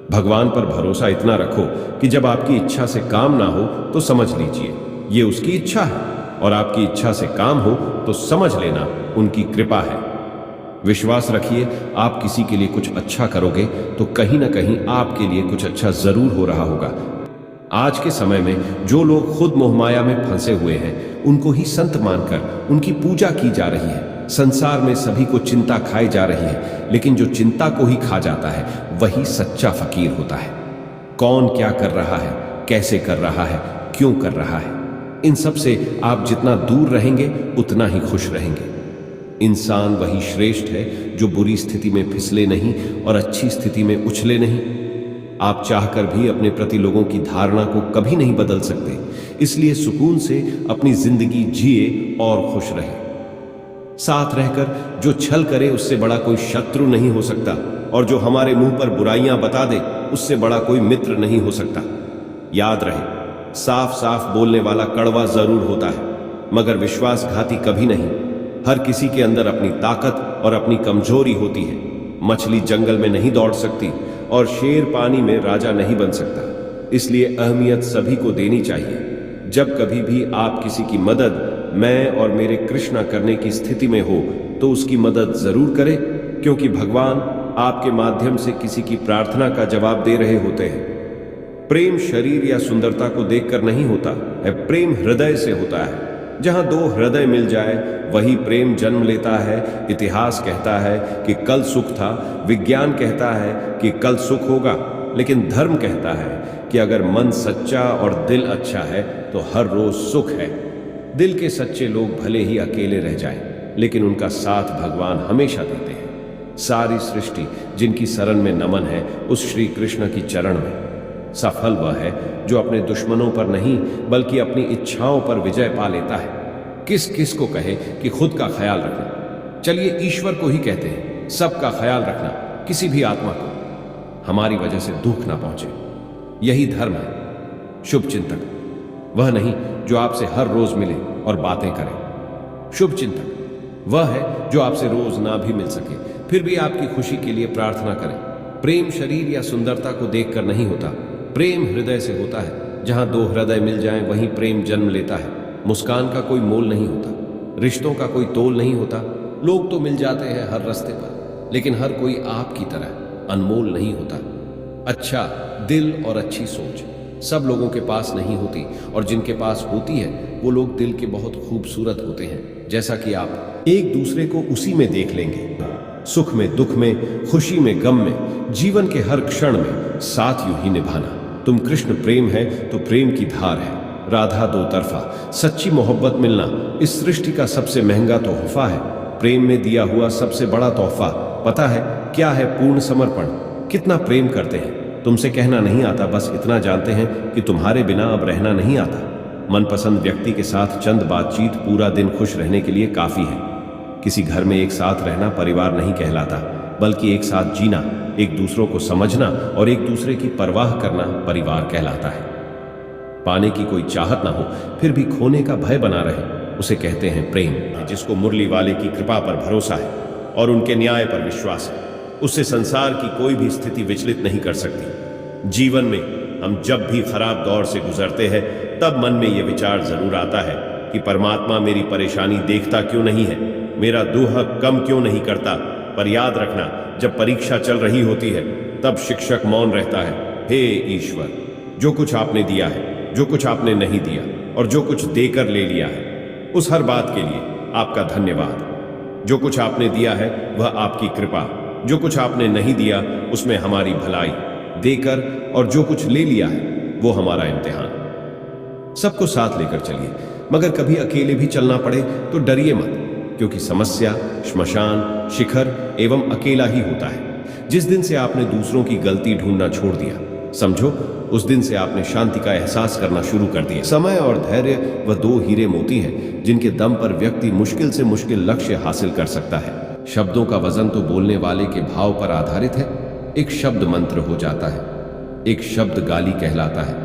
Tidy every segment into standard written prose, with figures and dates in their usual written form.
भगवान पर भरोसा इतना रखो कि जब आपकी इच्छा से काम ना हो तो समझ लीजिए ये उसकी इच्छा है, और आपकी इच्छा से काम हो तो समझ लेना उनकी कृपा है। विश्वास रखिए, आप किसी के लिए कुछ अच्छा करोगे तो कहीं ना कहीं आपके लिए कुछ अच्छा जरूर हो रहा होगा। आज के समय में जो लोग खुद मोहमाया में फंसे हुए हैं, उनको ही संत मानकर उनकी पूजा की जा रही है। संसार में सभी को चिंता खाई जा रही है, लेकिन जो चिंता को ही खा जाता है वही सच्चा फकीर होता है। कौन क्या कर रहा है, कैसे कर रहा है, क्यों कर रहा है, इन सब से आप जितना दूर रहेंगे उतना ही खुश रहेंगे। इंसान वही श्रेष्ठ है जो बुरी स्थिति में फिसले नहीं और अच्छी स्थिति में उछले नहीं। आप चाहकर भी अपने प्रति लोगों की धारणा को कभी नहीं बदल सकते, इसलिए सुकून से अपनी जिंदगी जिए और खुश रहे। साथ रहकर जो छल करे उससे बड़ा कोई शत्रु नहीं हो सकता, और जो हमारे मुंह पर बुराइयां बता दे उससे बड़ा कोई मित्र नहीं हो सकता। याद रहे, साफ साफ बोलने वाला कड़वा जरूर होता है, मगर विश्वासघाती कभी नहीं। हर किसी के अंदर अपनी ताकत और अपनी कमजोरी होती है। मछली जंगल में नहीं दौड़ सकती और शेर पानी में राजा नहीं बन सकता, इसलिए अहमियत सभी को देनी चाहिए। जब कभी भी आप किसी की मदद मैं और मेरे कृष्णा करने की स्थिति में हो तो उसकी मदद जरूर करें, क्योंकि भगवान आपके माध्यम से किसी की प्रार्थना का जवाब दे रहे होते हैं। प्रेम शरीर या सुंदरता को देखकर नहीं होता है, प्रेम हृदय से होता है। जहां दो हृदय मिल जाए वही प्रेम जन्म लेता है। इतिहास कहता है कि कल सुख था, विज्ञान कहता है कि कल सुख होगा, लेकिन धर्म कहता है कि अगर मन सच्चा और दिल अच्छा है तो हर रोज सुख है। दिल के सच्चे लोग भले ही अकेले रह जाएं, लेकिन उनका साथ भगवान हमेशा देते हैं। सारी सृष्टि जिनकी शरण में नमन है उस श्री कृष्ण की चरण में। सफल वह है जो अपने दुश्मनों पर नहीं बल्कि अपनी इच्छाओं पर विजय पा लेता है। किस किस को कहे कि खुद का ख्याल रखना, चलिए ईश्वर को ही कहते हैं सबका ख्याल रखना, किसी भी आत्मा को हमारी वजह से दुख ना पहुंचे। यही धर्म है। शुभ चिंतक वह नहीं जो आपसे हर रोज मिले और बातें करे। शुभ चिंतक वह है जो आपसे रोज ना भी मिल सके फिर भी आपकी खुशी के लिए प्रार्थना करे। प्रेम शरीर या सुंदरता को देखकर नहीं होता, प्रेम हृदय से होता है। जहां दो हृदय मिल जाएं वहीं प्रेम जन्म लेता है। मुस्कान का कोई मोल नहीं होता, रिश्तों का कोई तोल नहीं होता। लोग तो मिल जाते हैं हर रास्ते पर, लेकिन हर कोई आपकी तरह अनमोल नहीं होता। अच्छा दिल और अच्छी सोच सब लोगों के पास नहीं होती, और जिनके पास होती है वो लोग दिल के बहुत खूबसूरत होते हैं। जैसा कि आप एक दूसरे को उसी में देख लेंगे, सुख में दुख में, खुशी में गम में, जीवन के हर क्षण में साथ यूं ही निभाना। तुम कृष्ण प्रेम है तो प्रेम की धार है। राधा दो तरफा सच्ची मोहब्बत मिलना इस सृष्टि का सबसे महंगा तोहफा है। प्रेम में दिया हुआ सबसे बड़ा तोहफा पता है क्या है? पूर्ण समर्पण। कितना प्रेम करते हैं, तुमसे कहना नहीं आता, बस इतना जानते हैं कि तुम्हारे बिना अब रहना नहीं आता। मनपसंद व्यक्ति के साथ चंद बातचीत पूरा दिन खुश रहने के लिए काफी है। किसी घर में एक साथ रहना परिवार नहीं कहलाता, बल्कि एक साथ जीना, एक दूसरों को समझना और एक दूसरे की परवाह करना परिवार कहलाता है। पाने की कोई चाहत ना हो फिर भी खोने का भय बना रहे, उसे कहते हैं प्रेम। जिसको मुरली वाले की कृपा पर भरोसा है और उनके न्याय पर विश्वास है, उससे संसार की कोई भी स्थिति विचलित नहीं कर सकती। जीवन में हम जब भी खराब दौर से गुजरते हैं तब मन में यह विचार जरूर आता है कि परमात्मा मेरी परेशानी देखता क्यों नहीं है, मेरा दुख कम क्यों नहीं करता। पर याद रखना, जब परीक्षा चल रही होती है तब शिक्षक मौन रहता है। हे ईश्वर, जो कुछ आपने दिया है, जो कुछ आपने नहीं दिया और जो कुछ देकर ले लिया है, उस हर बात के लिए आपका धन्यवाद। जो कुछ आपने दिया है वह आपकी कृपा, जो कुछ आपने नहीं दिया उसमें हमारी भलाई। देकर और जो कुछ ले लिया है वो हमारा इम्तिहान। सबको साथ लेकर चलिए, मगर कभी अकेले भी चलना पड़े तो डरिए मत, क्योंकि समस्या, श्मशान, शिखर एवं अकेला ही होता है। जिस दिन से आपने दूसरों की गलती ढूंढना छोड़ दिया, समझो उस दिन से आपने शांति का एहसास करना शुरू कर दिया। समय और धैर्य वह दो हीरे मोती हैं जिनके दम पर व्यक्ति मुश्किल से मुश्किल लक्ष्य हासिल कर सकता है। शब्दों का वजन तो बोलने वाले के भाव पर आधारित है। एक शब्द मंत्र हो जाता है, एक शब्द गाली कहलाता है।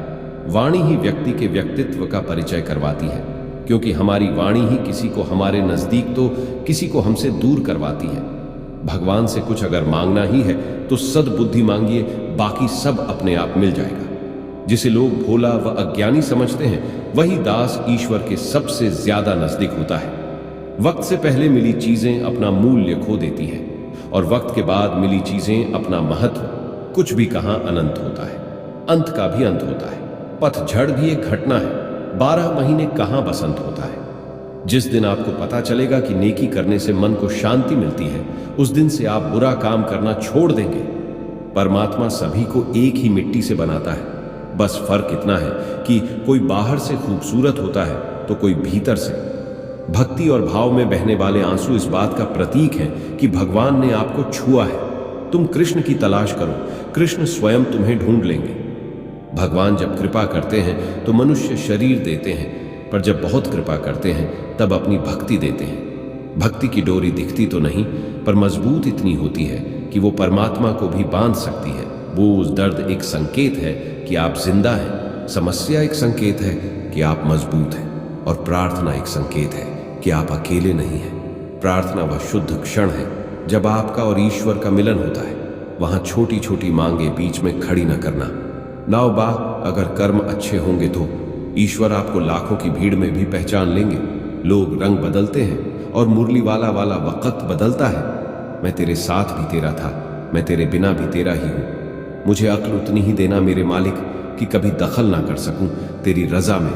वाणी ही व्यक्ति के व्यक्तित्व का परिचय करवाती है, क्योंकि हमारी वाणी ही किसी को हमारे नजदीक तो किसी को हमसे दूर करवाती है। भगवान से कुछ अगर मांगना ही है तो सद्बुद्धि मांगिए, बाकी सब अपने आप मिल जाएगा। जिसे लोग भोला व अज्ञानी समझते हैं, वही दास ईश्वर के सबसे ज्यादा नजदीक होता है। वक्त से पहले मिली चीजें अपना मूल्य खो देती हैं और वक्त के बाद मिली चीजें अपना महत्व कुछ भी कहां अनंत होता है। अंत का भी अंत होता है। पतझड़ भी एक घटना है। 12 महीने कहां बसंत होता है। जिस दिन आपको पता चलेगा कि नेकी करने से मन को शांति मिलती है, उस दिन से आप बुरा काम करना छोड़ देंगे। परमात्मा सभी को एक ही मिट्टी से बनाता है। बस फर्क इतना है कि कोई बाहर से खूबसूरत होता है तो कोई भीतर से। भक्ति और भाव में बहने वाले आंसू इस बात का प्रतीक हैं कि भगवान ने आपको छुआ है। तुम कृष्ण की तलाश करो, कृष्ण स्वयं तुम्हें ढूंढ लेंगे। भगवान जब कृपा करते हैं तो मनुष्य शरीर देते हैं, पर जब बहुत कृपा करते हैं तब अपनी भक्ति देते हैं। भक्ति की डोरी दिखती तो नहीं, पर मजबूत इतनी होती है कि वो परमात्मा को भी बांध सकती है। वो उस दर्द एक संकेत है कि आप जिंदा हैं, समस्या एक संकेत है कि आप मजबूत हैं, और प्रार्थना एक संकेत है कि आप अकेले नहीं हैं। प्रार्थना वह शुद्ध क्षण है जब आपका और ईश्वर का मिलन होता है। वहां छोटी छोटी मांगे बीच में खड़ी न करना। नावबा, अगर कर्म अच्छे होंगे तो ईश्वर आपको लाखों की भीड़ में भी पहचान लेंगे। लोग रंग बदलते हैं और मुरली वाला वक्त बदलता है। मैं तेरे साथ भी तेरा था, मैं तेरे बिना भी तेरा ही हूं। मुझे अक्ल उतनी ही देना मेरे मालिक कि कभी दखल ना कर सकूं तेरी रजा में।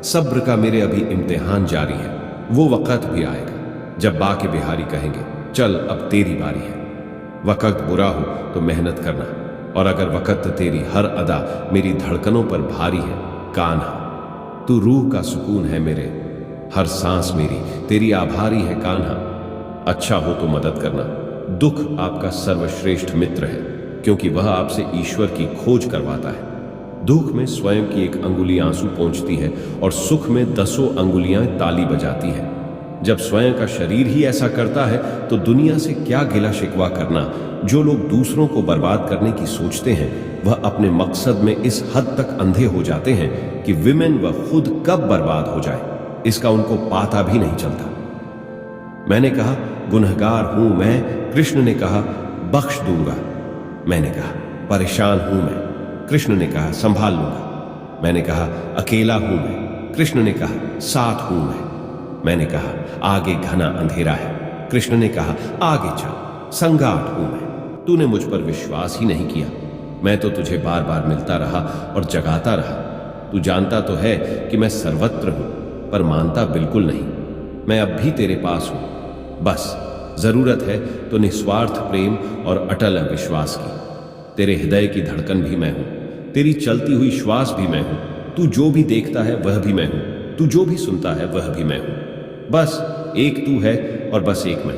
सब्र का मेरे अभी इम्तिहान जारी है। वो वक्त भी आएगा जब बाके बिहारी कहेंगे, चल अब तेरी बारी है। वक्त बुरा हो तो मेहनत करना, और अगर वक्त तेरी हर अदा मेरी धड़कनों पर भारी है, कान्हा तू रूह का सुकून है मेरे, हर सांस मेरी तेरी आभारी है कान्हा। अच्छा हो तो मदद करना। दुख आपका सर्वश्रेष्ठ मित्र है, क्योंकि वह आपसे ईश्वर की खोज करवाता है। दुख में स्वयं की एक अंगुली आंसू पहुंचती है और सुख में 10 अंगुलियां ताली बजाती है। जब स्वयं का शरीर ही ऐसा करता है तो दुनिया से क्या गिला शिकवा करना। जो लोग दूसरों को बर्बाद करने की सोचते हैं, वह अपने मकसद में इस हद तक अंधे हो जाते हैं कि विमेन व खुद कब बर्बाद हो जाए इसका उनको पाता भी नहीं चलता। मैंने कहा, गुनहगार हूं मैं। कृष्ण ने कहा, बख्श दूंगा। मैंने कहा, परेशान हूं मैं। कृष्ण ने कहा, संभाल लूंगा। मैंने कहा, अकेला हूं मैं। कृष्ण ने कहा, साथ हूं मैंने कहा, आगे घना अंधेरा है। कृष्ण ने कहा, आगे चल, संगाट हूं मैं। तूने मुझ पर विश्वास ही नहीं किया। मैं तो तुझे बार बार मिलता रहा और जगाता रहा। तू जानता तो है कि मैं सर्वत्र हूं, पर मानता बिल्कुल नहीं। मैं अब भी तेरे पास हूं। बस जरूरत है तो निस्वार्थ प्रेम और अटल विश्वास की। तेरे हृदय की धड़कन भी मैं हूं, तेरी चलती हुई श्वास भी मैं हूं। तू जो भी देखता है वह भी मैं हूं, तू जो भी सुनता है वह भी मैं हूं। बस एक तू है और बस एक मैं,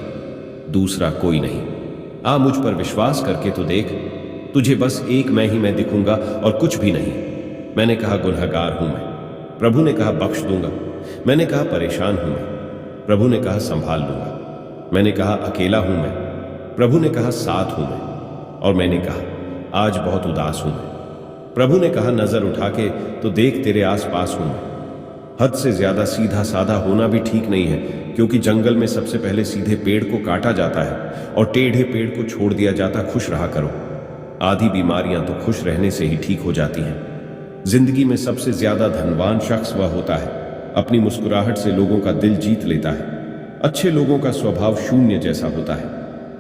दूसरा कोई नहीं। आ मुझ पर विश्वास करके तो देख, तुझे बस एक मैं दिखूंगा और कुछ भी नहीं। मैंने कहा, गुनहगार हूं मैं। प्रभु ने कहा, बख्श दूंगा। मैंने कहा, परेशान हूं मैं। प्रभु ने कहा, संभाल लूंगा। मैंने कहा, अकेला हूं मैं। प्रभु ने कहा, साथ हूं मैं। और मैंने कहा, आज बहुत उदास हूं मैं। प्रभु ने कहा, नजर उठा के तो देख, तेरे आसपास हूं मैं। हद से ज्यादा सीधा साधा होना भी ठीक नहीं है, क्योंकि जंगल में सबसे पहले सीधे पेड़ को काटा जाता है और टेढ़े पेड़ को छोड़ दिया जाता। खुश रहा करो। आधी बीमारियां तो खुश रहने से ही ठीक हो जाती हैं। जिंदगी में सबसे ज्यादा धनवान शख्स वह होता है अपनी मुस्कुराहट से लोगों का दिल जीत लेता है। अच्छे लोगों का स्वभाव शून्य जैसा होता है,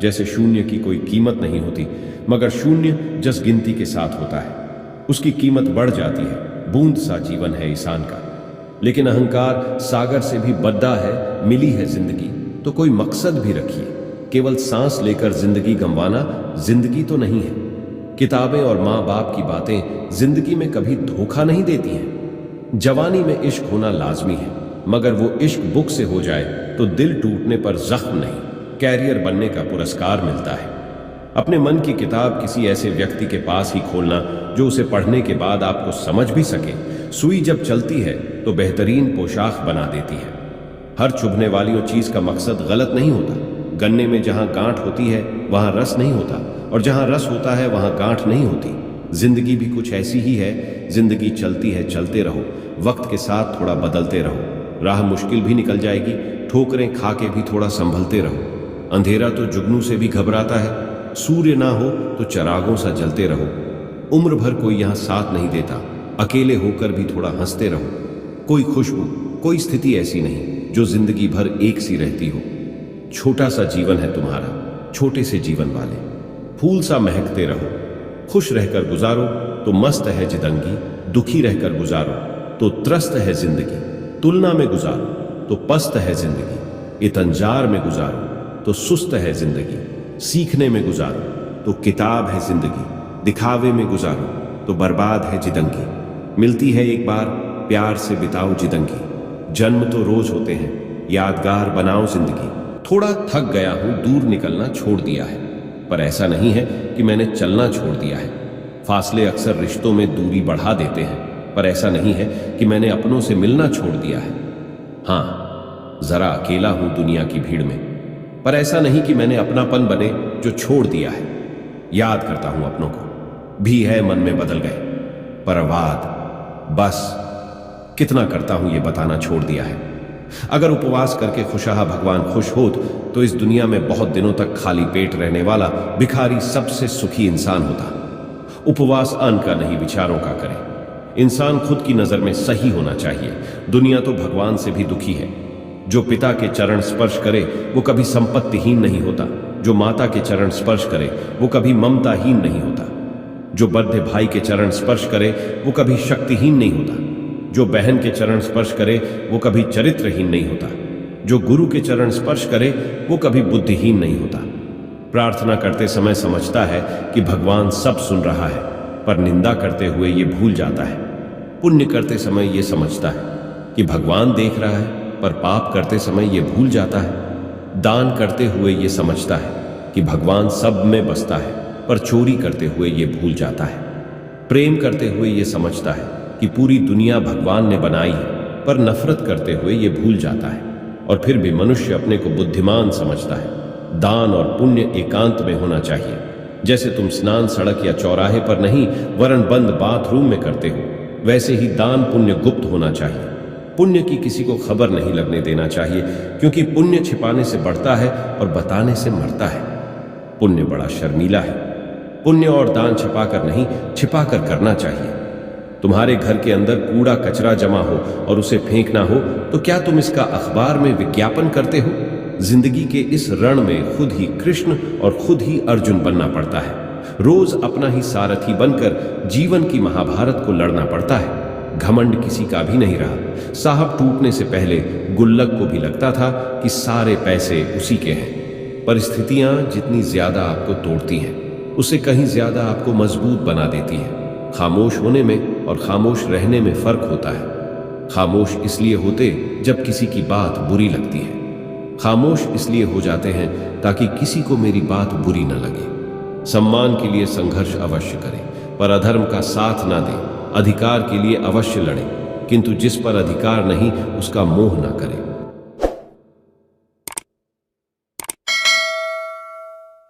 जैसे शून्य की कोई कीमत नहीं होती, मगर शून्य जस गिनती के साथ होता है उसकी कीमत बढ़ जाती है। बूंद सा जीवन है इंसान का, लेकिन अहंकार सागर से भी बद्दा है। मिली है जिंदगी तो कोई मकसद भी रखिए। केवल सांस लेकर जिंदगी गंवाना जिंदगी तो नहीं है। किताबें और माँ बाप की बातें जिंदगी में कभी धोखा नहीं देती हैं। जवानी में इश्क होना लाजमी है, मगर वो इश्क बुक से हो जाए तो दिल टूटने पर जख्म नहीं, कैरियर बनने का पुरस्कार मिलता है। अपने मन की किताब किसी ऐसे व्यक्ति के पास ही खोलना जो उसे पढ़ने के बाद आपको समझ भी सके। सुई जब चलती है तो बेहतरीन पोशाक बना देती है। हर चुभने वाली चीज का मकसद गलत नहीं होता। गन्ने में जहां गांठ होती है वहां रस नहीं होता, और जहां रस होता है वहां गांठ नहीं होती। जिंदगी भी कुछ ऐसी ही है। जिंदगी चलती है, चलते रहो, वक्त के साथ थोड़ा बदलते रहो। राह मुश्किल भी निकल जाएगी, ठोकरें खा के भी थोड़ा संभलते रहो। अंधेरा तो जुगनू से भी घबराता है, सूर्य ना हो तो चरागों सा जलते रहो। उम्र भर कोई यहां साथ नहीं देता, अकेले होकर भी थोड़ा हंसते रहो। कोई खुशबू, कोई स्थिति ऐसी नहीं जो जिंदगी भर एक सी रहती हो। छोटा सा जीवन है तुम्हारा, छोटे से जीवन वाले। फूल सा महकते रहो। खुश रहकर गुजारो तो मस्त है जिंदगी, दुखी रहकर गुजारो तो त्रस्त है जिंदगी। तुलना में गुजारो तो पस्त है जिंदगी, इतंजार में गुजारो तो सुस्त है जिंदगी। सीखने में गुजारो तो किताब है जिंदगी, दिखावे में गुजारो तो बर्बाद है जिंदगी। मिलती है एक बार, प्यार से बिताओ जिंदगी। जन्म तो रोज होते हैं, यादगार बनाओ जिंदगी। थोड़ा थक गया हूं, दूर निकलना छोड़ दिया है, पर ऐसा नहीं है कि मैंने चलना छोड़ दिया है। फासले अक्सर रिश्तों में दूरी बढ़ा देते हैं, पर ऐसा नहीं है कि मैंने अपनों से मिलना छोड़ दिया है। हाँ, जरा अकेला हूं दुनिया की भीड़ में, पर ऐसा नहीं कि मैंने अपनापन बने जो छोड़ दिया है। याद करता हूं अपनों को, भी है मन में बदल गए, पर वाद बस कितना करता हूं ये बताना छोड़ दिया है। अगर उपवास करके खुशाहा भगवान खुश होत तो इस दुनिया में बहुत दिनों तक खाली पेट रहने वाला भिखारी सबसे सुखी इंसान होता। उपवास अन्न का नहीं, विचारों का करे। इंसान खुद की नजर में सही होना चाहिए। दुनिया तो भगवान से भी दुखी है। जो पिता के चरण स्पर्श करे वो कभी संपत्तिहीन नहीं होता। जो माता के चरण स्पर्श करे वो कभी ममताहीन नहीं होता। जो बद्ध भाई के चरण स्पर्श करे वो कभी शक्तिहीन नहीं होता। जो बहन के चरण स्पर्श करे वो कभी चरित्रहीन नहीं होता। जो गुरु के चरण स्पर्श करे वो कभी बुद्धिहीन नहीं होता। प्रार्थना करते समय समझता है कि भगवान सब सुन रहा है, पर निंदा करते हुए ये भूल जाता है। पुण्य करते समय ये समझता है कि भगवान देख रहा है, पर पाप करते समय ये भूल जाता है। दान करते हुए ये समझता है कि भगवान सब में बसता है, पर चोरी करते हुए ये भूल जाता है। प्रेम करते हुए ये समझता है कि पूरी दुनिया भगवान ने बनाई है, पर नफरत करते हुए ये भूल जाता है। और फिर भी मनुष्य अपने को बुद्धिमान समझता है। दान और पुण्य एकांत में होना चाहिए। जैसे तुम स्नान सड़क या चौराहे पर नहीं वरन बंद बाथरूम में करते हो, वैसे ही दान पुण्य गुप्त होना चाहिए। पुण्य की किसी को खबर नहीं लगने देना चाहिए, क्योंकि पुण्य छिपाने से बढ़ता है और बताने से मरता है। पुण्य बड़ा शर्मीला है। पुण्य और दान छिपाकर नहीं, छिपाकर करना चाहिए। तुम्हारे घर के अंदर कूड़ा कचरा जमा हो और उसे फेंकना हो तो क्या तुम इसका अखबार में विज्ञापन करते हो? जिंदगी के इस रण में खुद ही कृष्ण और खुद ही अर्जुन बनना पड़ता है। रोज अपना ही सारथी बनकर जीवन की महाभारत को लड़ना पड़ता है। घमंड किसी का भी नहीं रहा। साहब टूटने से पहले गुल्लक को भी लगता था कि सारे पैसे उसी के हैं। परिस्थितियां जितनी ज्यादा आपको तोड़ती हैं, उससे कहीं ज्यादा आपको मजबूत बना देती हैं। खामोश होने में और खामोश रहने में फर्क होता है। खामोश इसलिए होते जब किसी की बात बुरी लगती है। खामोश इसलिए हो जाते हैं ताकि किसी को मेरी बात बुरी न लगे। सम्मान के लिए संघर्ष अवश्य करें, पर अधर्म का साथ ना दें। अधिकार के लिए अवश्य लड़ें, किंतु जिस पर अधिकार नहीं उसका मोह ना करें।